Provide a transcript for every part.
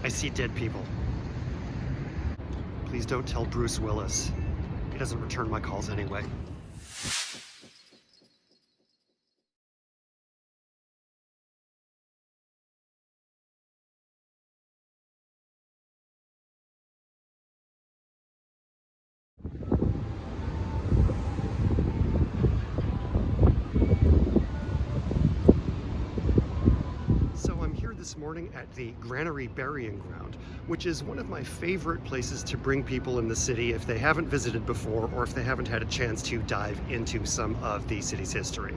I see dead people. Please don't tell Bruce Willis. He doesn't return my calls anyway. This morning at the Granary Burying Ground, which is one of my favorite places to bring people in the city if they haven't visited before or if they haven't had a chance to dive into some of the city's history.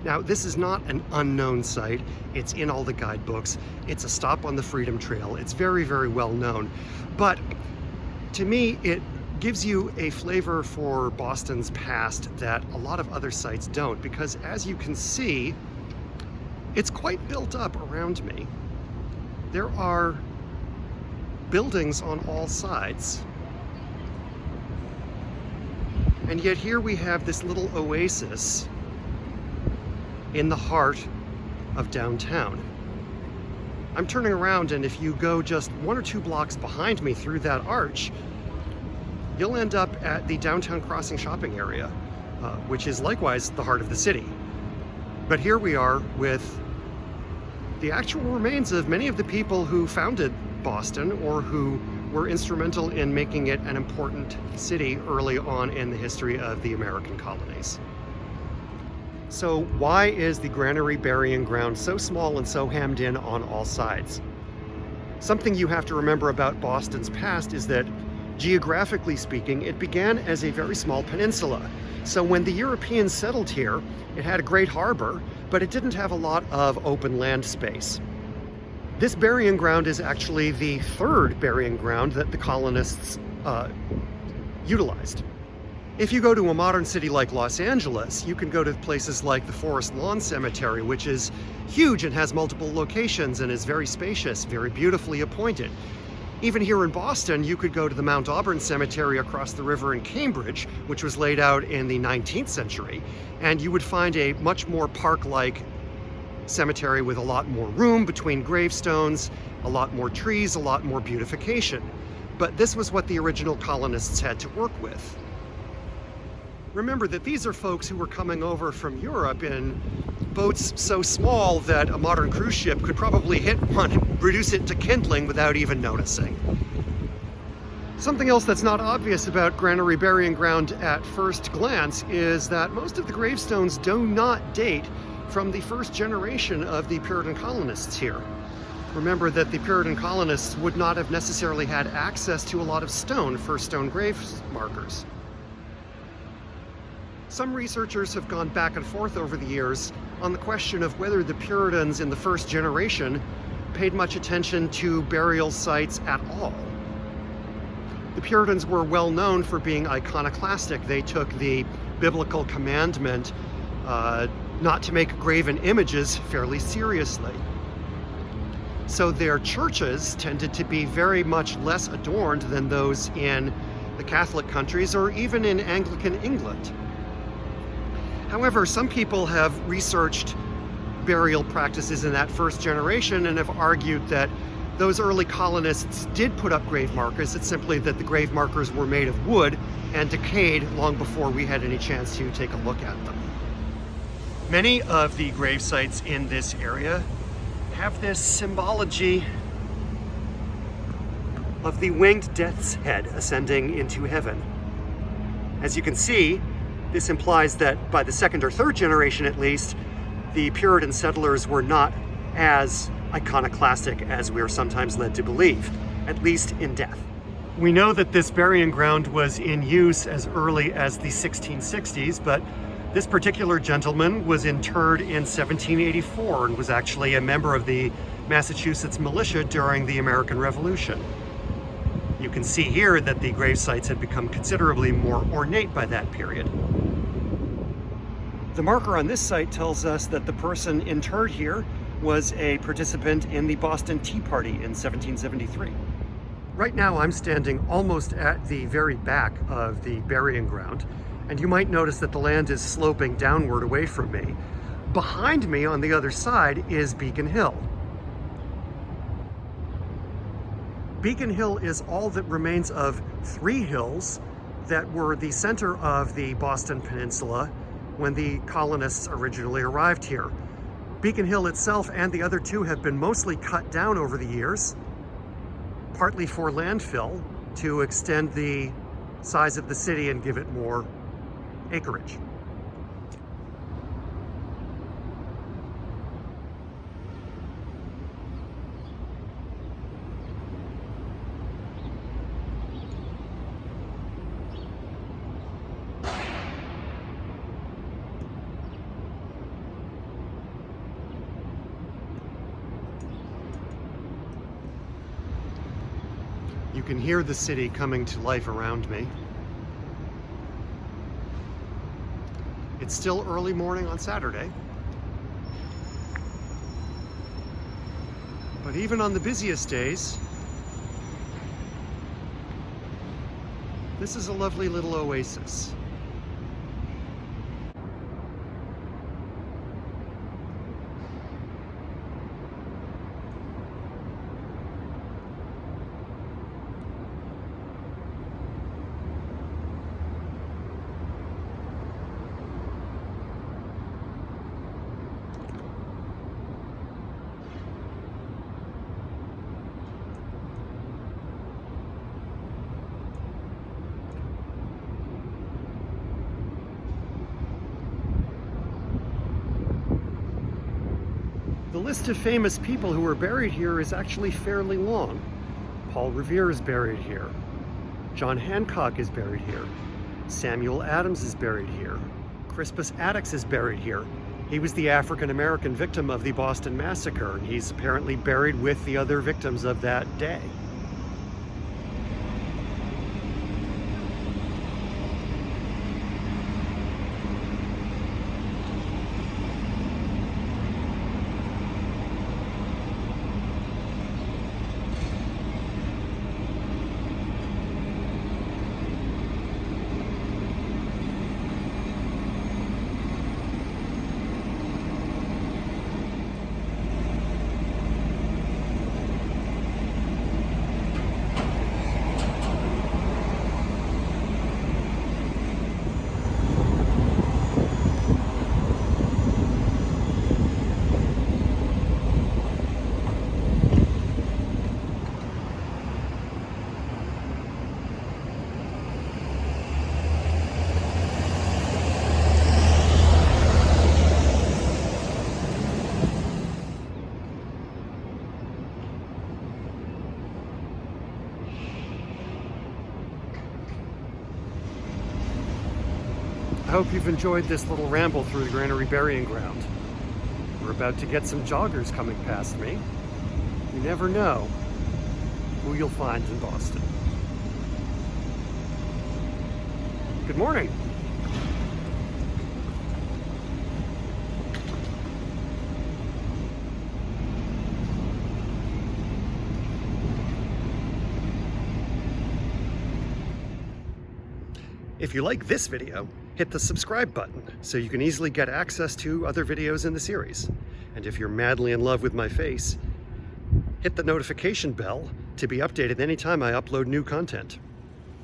Now, this is not an unknown site. It's in all the guidebooks. It's a stop on the Freedom Trail. It's very, very well known. But to me, it gives you a flavor for Boston's past that a lot of other sites don't, because as you can see, it's quite built up around me. There are buildings on all sides. And yet here we have this little oasis in the heart of downtown. I'm turning around, and if you go just 1 or 2 blocks behind me through that arch, you'll end up at the Downtown Crossing shopping area, which is likewise the heart of the city. But here we are with the actual remains of many of the people who founded Boston or who were instrumental in making it an important city early on in the history of the American colonies. So why is the Granary Burying Ground so small and so hemmed in on all sides? Something you have to remember about Boston's past is that, geographically speaking, it began as a very small peninsula. So when the Europeans settled here, it had a great harbor, but it didn't have a lot of open land space. This burying ground is actually the 3rd burying ground that the colonists utilized. If you go to a modern city like Los Angeles, you can go to places like the Forest Lawn Cemetery, which is huge and has multiple locations and is very spacious, very beautifully appointed. Even here in Boston, you could go to the Mount Auburn Cemetery across the river in Cambridge, which was laid out in the 19th century, and you would find a much more park-like cemetery with a lot more room between gravestones, a lot more trees, a lot more beautification. But this was what the original colonists had to work with. Remember that these are folks who were coming over from Europe in boats so small that a modern cruise ship could probably hit one and reduce it to kindling without even noticing. Something else that's not obvious about Granary Burying Ground at first glance is that most of the gravestones do not date from the first generation of the Puritan colonists here. Remember that the Puritan colonists would not have necessarily had access to a lot of stone for stone grave markers. Some researchers have gone back and forth over the years on the question of whether the Puritans in the first generation paid much attention to burial sites at all. The Puritans were well known for being iconoclastic. They took the biblical commandment not to make graven images fairly seriously. So their churches tended to be very much less adorned than those in the Catholic countries or even in Anglican England. However, some people have researched burial practices in that first generation and have argued that those early colonists did put up grave markers. It's simply that the grave markers were made of wood and decayed long before we had any chance to take a look at them. Many of the grave sites in this area have this symbology of the winged death's head ascending into heaven. As you can see, this implies that by the 2nd or 3rd generation at least, the Puritan settlers were not as iconoclastic as we are sometimes led to believe, at least in death. We know that this burying ground was in use as early as the 1660s, but this particular gentleman was interred in 1784 and was actually a member of the Massachusetts militia during the American Revolution. You can see here that the grave sites had become considerably more ornate by that period. The marker on this site tells us that the person interred here was a participant in the Boston Tea Party in 1773. Right now I'm standing almost at the very back of the burying ground, and you might notice that the land is sloping downward away from me. Behind me on the other side is Beacon Hill. Beacon Hill is all that remains of 3 hills that were the center of the Boston Peninsula when the colonists originally arrived here. Beacon Hill itself and the other 2 have been mostly cut down over the years, partly for landfill to extend the size of the city and give it more acreage. You can hear the city coming to life around me. It's still early morning on Saturday. But even on the busiest days, this is a lovely little oasis. The list of famous people who were buried here is actually fairly long. Paul Revere is buried here. John Hancock is buried here. Samuel Adams is buried here. Crispus Attucks is buried here. He was the African-American victim of the Boston Massacre, and he's apparently buried with the other victims of that day. I hope you've enjoyed this little ramble through the Granary Burying Ground. We're about to get some joggers coming past me. You never know who you'll find in Boston. Good morning. If you like this video, hit the subscribe button so you can easily get access to other videos in the series. And if you're madly in love with my face, hit the notification bell to be updated anytime I upload new content.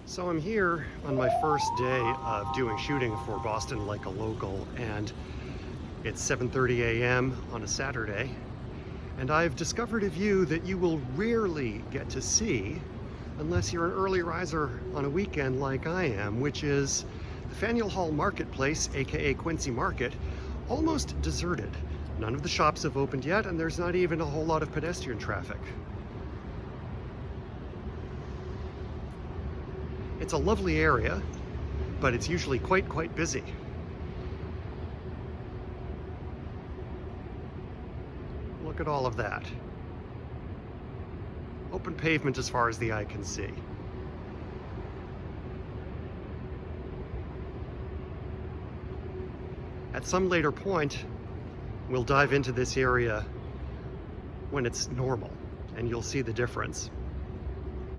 So I'm here on my first day of doing shooting for Boston Like a Local, and it's 7:30 a.m. on a Saturday, and I've discovered a view that you will rarely get to see unless you're an early riser on a weekend like I am, which is the Faneuil Hall Marketplace, aka Quincy Market, almost deserted. None of the shops have opened yet, and there's not even a whole lot of pedestrian traffic. It's a lovely area, but it's usually quite busy. Look at all of that. Open pavement as far as the eye can see. At some later point, we'll dive into this area when it's normal, and you'll see the difference.